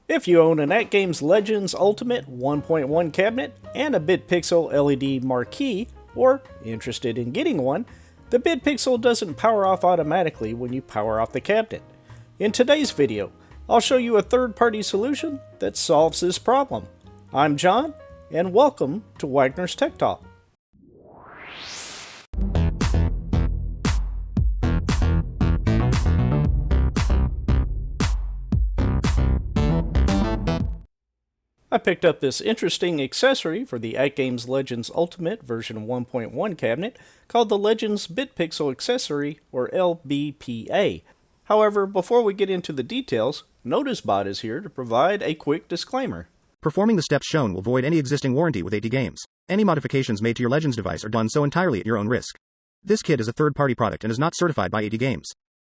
If you own an AtGames Legends Ultimate 1.1 cabinet and a BitPixel LED marquee, or interested in getting one, the BitPixel doesn't power off automatically when you power off the cabinet. In today's video, I'll show you a third-party solution that solves this problem. I'm John, and welcome to Wagner's Tech Talk. I picked up this interesting accessory for the AtGames Legends Ultimate version 1.1 cabinet called the Legends BitPixel Accessory, or LBPA. However, before we get into the details, NoticeBot is here to provide a quick disclaimer. Performing the steps shown will void any existing warranty with AtGames. Any modifications made to your Legends device are done so entirely at your own risk. This kit is a third-party product and is not certified by AtGames.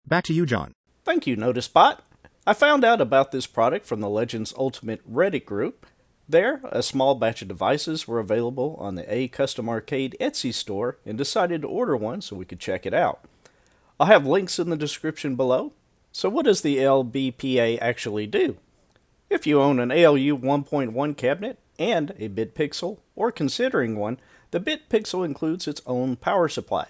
Back to you, John. Thank you, NoticeBot. I found out about this product from the Legends Ultimate Reddit group. There, a small batch of devices were available on the A Custom Arcade Etsy store and decided to order one so we could check it out. I'll have links in the description below. So what does the LBPA actually do? If you own an ALU 1.1 cabinet and a BitPixel, or considering one, the BitPixel includes its own power supply.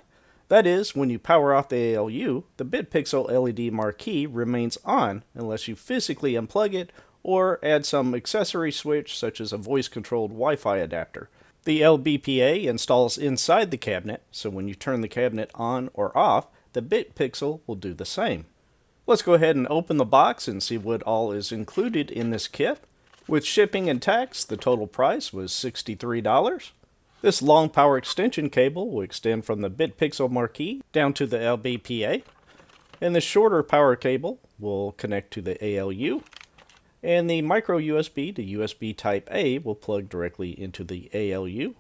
That is, when you power off the ALU, the BitPixel LED marquee remains on unless you physically unplug it or add some accessory switch such as a voice-controlled Wi-Fi adapter. The LBPA installs inside the cabinet, so when you turn the cabinet on or off, the BitPixel will do the same. Let's go ahead and open the box and see what all is included in this kit. With shipping and tax, the total price was $63. This long power extension cable will extend from the BitPixel marquee down to the LBPA, and the shorter power cable will connect to the ALU, and the micro USB to USB Type A will plug directly into the ALU.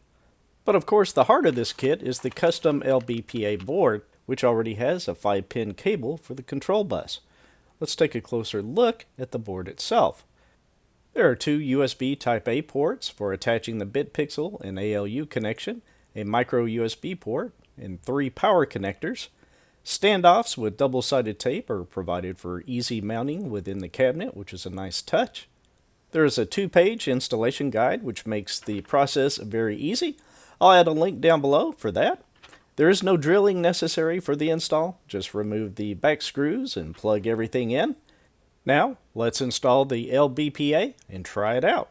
But of course, the heart of this kit is the custom LBPA board, which already has a 5-pin cable for the control bus. Let's take a closer look at the board itself. There are 2 USB Type A ports for attaching the BitPixel and ALU connection, a micro USB port, and 3 power connectors. Standoffs with double-sided tape are provided for easy mounting within the cabinet, which is a nice touch. There is a 2-page installation guide, which makes the process very easy. I'll add a link down below for that. There is no drilling necessary for the install. Just remove the back screws and plug everything in. Now, let's install the LBPA and try it out.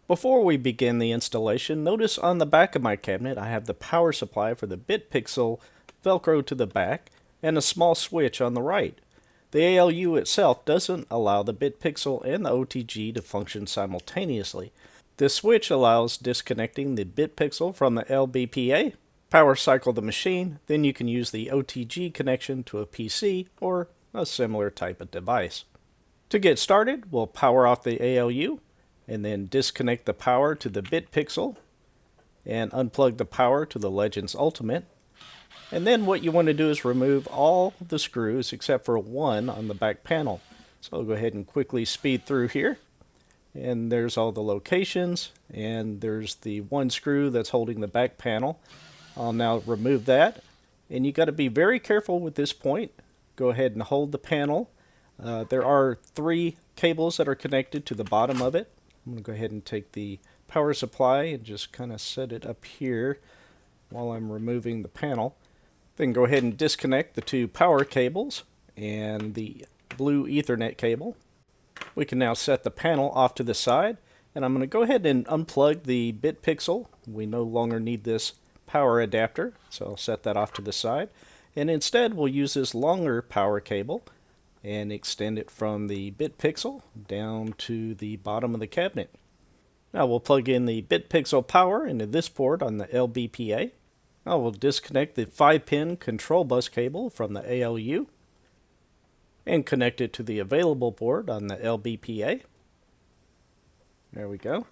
Before we begin the installation, notice on the back of my cabinet I have the power supply for the BitPixel Velcro to the back and a small switch on the right. The ALU itself doesn't allow the BitPixel and the OTG to function simultaneously. This switch allows disconnecting the BitPixel from the LBPA, power cycle the machine, then you can use the OTG connection to a PC or a similar type of device. To get started, we'll power off the ALU and then disconnect the power to the BitPixel and unplug the power to the Legends Ultimate. And then what you want to do is remove all the screws except for one on the back panel. So I'll go ahead and quickly speed through here. And there's all the locations, and there's the one screw that's holding the back panel. I'll now remove that, and you got to be very careful with this point. Go ahead and hold the panel. There are 3 cables that are connected to the bottom of it. I'm going to go ahead and take the power supply and just kind of set it up here while I'm removing the panel. Then go ahead and disconnect the 2 power cables and the blue Ethernet cable. We can now set the panel off to the side, and I'm going to go ahead and unplug the BitPixel. We no longer need this power adapter, so I'll set that off to the side. And instead, we'll use this longer power cable and extend it from the BitPixel down to the bottom of the cabinet. Now we'll plug in the BitPixel power into this port on the LBPA. Now we'll disconnect the 5-pin control bus cable from the ALU and connect it to the available port on the LBPA. There we go.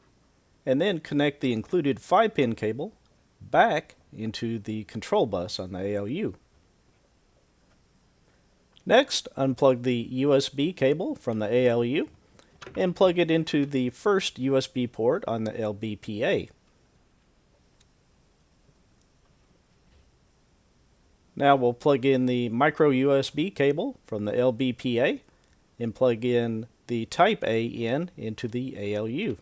And then connect the included 5-pin cable back into the control bus on the ALU. Next, unplug the USB cable from the ALU and plug it into the first USB port on the LBPA. Now we'll plug in the micro USB cable from the LBPA and plug in the Type A in into the ALU.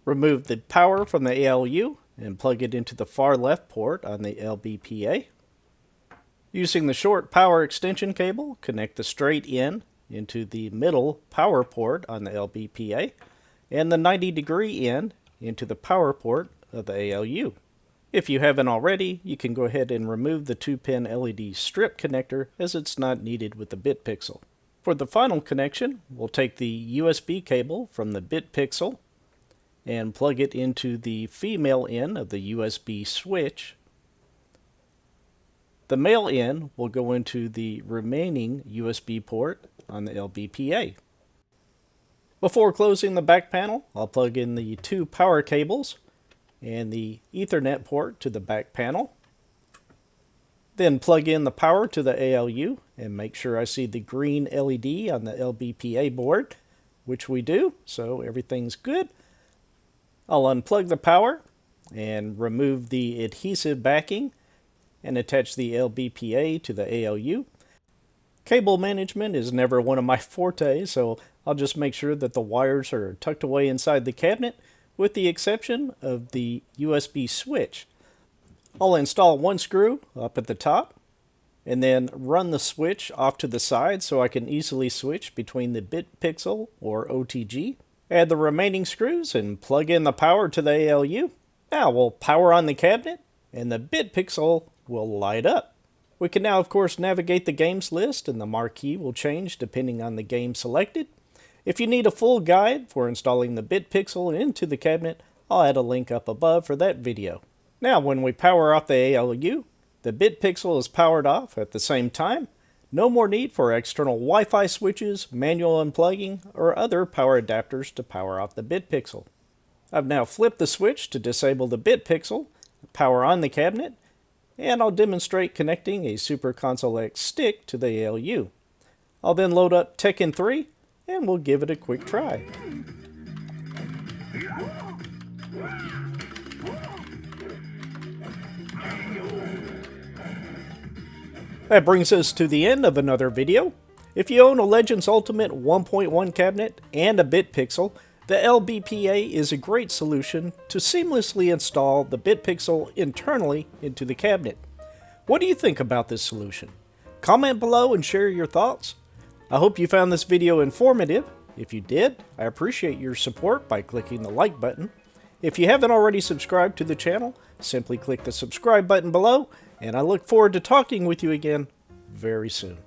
Remove the power from the ALU and plug it into the far left port on the LBPA. Using the short power extension cable, connect the straight in into the middle power port on the LBPA and the 90-degree in into the power port of the ALU. If you haven't already, you can go ahead and remove the 2-pin LED strip connector as it's not needed with the BitPixel. For the final connection, we'll take the USB cable from the BitPixel and plug it into the female end of the USB switch. The male end will go into the remaining USB port on the LBPA. Before closing the back panel, I'll plug in the 2 power cables and the Ethernet port to the back panel. Then plug in the power to the ALU and make sure I see the green LED on the LBPA board, which we do, so everything's good. I'll unplug the power and remove the adhesive backing and attach the LBPA to the ALU. Cable management is never one of my fortes, so I'll just make sure that the wires are tucked away inside the cabinet, with the exception of the USB switch. I'll install one screw up at the top and then run the switch off to the side so I can easily switch between the BitPixel or OTG. Add the remaining screws and plug in the power to the ALU. Now we'll power on the cabinet and the BitPixel will light up. We can now of course navigate the games list and the marquee will change depending on the game selected. If you need a full guide for installing the BitPixel into the cabinet, I'll add a link up above for that video. Now when we power off the ALU, the BitPixel is powered off at the same time. No more need for external Wi-Fi switches, manual unplugging, or other power adapters to power off the BitPixel. I've now flipped the switch to disable the BitPixel, power on the cabinet, and I'll demonstrate connecting a Super Console X stick to the ALU. I'll then load up Tekken 3 and we'll give it a quick try. That brings us to the end of another video. If you own a Legends Ultimate 1.1 cabinet and a BitPixel, the LBPA is a great solution to seamlessly install the BitPixel internally into the cabinet. What do you think about this solution? Comment below and share your thoughts. I hope you found this video informative. If you did, I appreciate your support by clicking the like button. If you haven't already subscribed to the channel, simply click the subscribe button below, and I look forward to talking with you again very soon.